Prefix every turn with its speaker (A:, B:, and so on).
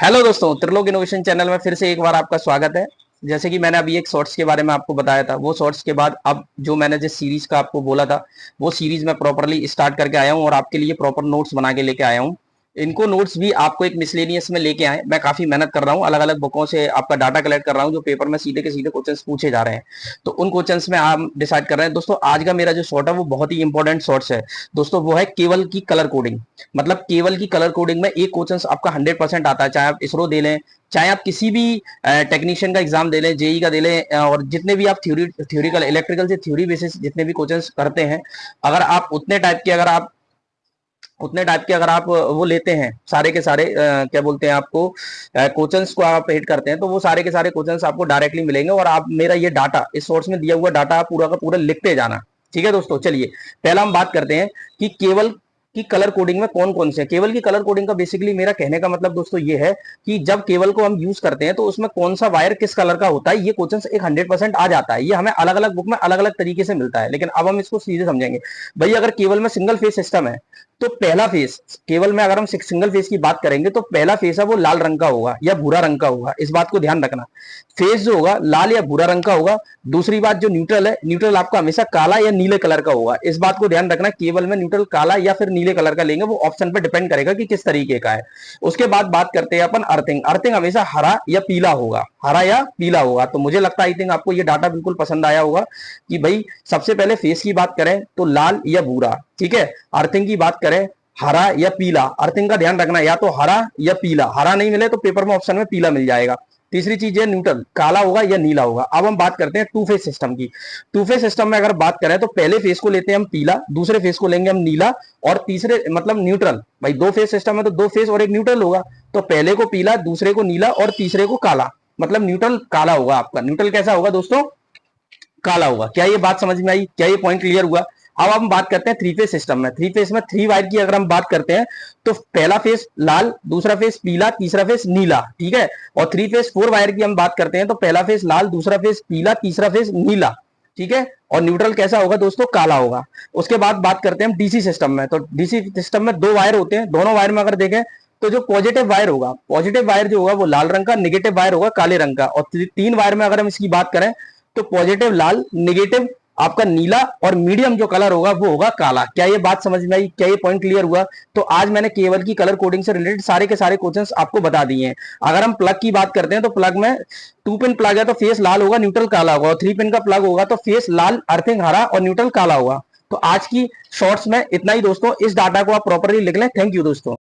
A: Hello दोस्तों, Trilok innovation channel में फिर से एक बार आपका स्वागत है। जैसे कि मैंने अभी एक शॉर्ट्स के बारे में आपको बताया था, वो शॉर्ट्स के बाद अब जो मैंने जिस सीरीज का आपको बोला था वो सीरीज मैं प्रॉपरली स्टार्ट करके आया हूं और आपके लिए प्रॉपर नोट्स बना के लेके आया हूं। इनको नोट्स भी आपको एक मिसलेनियस में लेके आए। मैं काफी मेहनत कर रहा हूँ, अलग अलग बुकों से आपका डाटा कलेक्ट कर रहा हूँ जो पेपर में सीधे के सीधे क्वेश्चंस पूछे जा रहे हैं। तो उन क्वेश्चंस में आप डिसाइड कर रहे हैं। दोस्तों, आज का मेरा जो शॉर्ट है वो बहुत ही इंपॉर्टेंट शॉर्ट्स है। दोस्तों, वो है केवल की कलर कोडिंग। मतलब केवल की कलर कोडिंग में एक क्वेश्चन आपका 100% आता है, चाहे आप इसरो दे लें, चाहे आप किसी भी टेक्नीशियन का एग्जाम दे लें, जेई का दे लें, और जितने भी आप थ्योरिकल इलेक्ट्रिकल से थ्योरी बेसिस जितने भी क्वेश्चंस करते हैं, अगर आप उतने टाइप के अगर आप वो लेते हैं, सारे के सारे क्या बोलते हैं आपको, क्वेश्चंस को आप हिट करते हैं, तो वो सारे के सारे क्वेश्चंस आपको डायरेक्टली मिलेंगे। और आप मेरा ये डाटा, इस सोर्स में दिया हुआ डाटा आप पूरा का पूरा लिखते जाना। ठीक है दोस्तों, चलिए पहला हम बात करते हैं कि केवल की कलर कोडिंग में कौन कौन से। केवल की कलर कोडिंग का बेसिकली मेरा कहने का मतलब दोस्तों ये है कि जब केवल को हम यूज करते हैं तो उसमें कौन सा वायर किस कलर का होता है, ये क्वेश्चन एक 100% आ जाता है। ये हमें अलग अलग बुक में अलग अलग तरीके से मिलता है, लेकिन अब हम इसको सीधे समझेंगे। भाई, अगर केवल में सिंगल फेस सिस्टम है तो पहला फेस, केवल में अगर हम सिंगल फेस की बात करेंगे तो पहला फेस है वो लाल रंग का होगा या भूरा रंग का होगा। इस बात को ध्यान रखना, फेस जो होगा लाल या भूरा रंग का होगा। दूसरी बात, जो न्यूट्रल है, न्यूट्रल आपका हमेशा काला या नीले कलर का होगा। इस बात को ध्यान रखना, केवल में न्यूट्रल काला या फिर नीले कलर का लेंगे, वो ऑप्शन पर डिपेंड करेगा कि किस तरीके का है। उसके बाद बात करते हैं अपन अर्थिंग। अर्थिंग हमेशा हरा या पीला होगा, हरा या पीला होगा। तो मुझे लगता है आई थिंक आपको ये डाटा बिल्कुल पसंद आया होगा कि भाई सबसे पहले फेस की बात करें तो लाल या भूरा, ठीक है। अर्थिंग की बात करें हरा या पीला। अर्थिंग का ध्यान रखना, या तो हरा या पीला, हरा नहीं मिले तो पेपर में ऑप्शन में पीला मिल जाएगा। तीसरी चीज है न्यूट्रल, काला होगा या नीला होगा। अब हम बात करते हैं टू फेस सिस्टम की। टू फेस सिस्टम में अगर बात करें तो पहले फेस को लेते हैं हम पीला, दूसरे फेस को लेंगे हम नीला, और तीसरे मतलब न्यूट्रल। भाई दो फेस सिस्टम है तो दो फेस और एक न्यूट्रल होगा, तो पहले को पीला, दूसरे को नीला और तीसरे को काला। मतलब न्यूट्रल काला होगा आपका। न्यूट्रल कैसा होगा दोस्तों? काला होगा। क्या ये बात समझ में आई? क्या ये पॉइंट क्लियर हुआ? अब हम बात करते हैं थ्री फेस सिस्टम में। थ्री फेस में थ्री वायर की अगर हम बात करते हैं तो पहला फेस लाल, दूसरा फेस पीला, तीसरा फेस नीला, ठीक है। और थ्री फेस फोर वायर की हम बात करते हैं तो पहला फेस लाल, दूसरा फेस पीला, तीसरा फेस नीला, ठीक है। और न्यूट्रल कैसा होगा दोस्तों? काला होगा। उसके बाद बात करते हैं हम डीसी सिस्टम में। तो डीसी सिस्टम में दो वायर होते हैं, दोनों वायर में अगर देखें तो जो पॉजिटिव वायर होगा, पॉजिटिव वायर जो होगा वो लाल रंग का, नेगेटिव वायर होगा काले रंग का। और तीन वायर में अगर हम इसकी बात करें तो पॉजिटिव लाल, नेगेटिव आपका नीला, और मीडियम जो कलर होगा वो होगा काला। क्या ये बात समझ में आई? क्या ये पॉइंट क्लियर हुआ? तो आज मैंने केवल की कलर कोडिंग से रिलेटेड सारे के सारे क्वेश्चंस आपको बता दिए हैं। अगर हम प्लग की बात करते हैं तो प्लग में टू पिन प्लग है तो फेस लाल होगा, न्यूट्रल काला होगा। और थ्री पिन का प्लग होगा तो फेस लाल, अर्थिंग हरा और न्यूट्रल काला होगा। तो आज की शॉर्ट्स में इतना ही दोस्तों। इस डाटा को आप प्रॉपरली लिख लें। थैंक यू दोस्तों।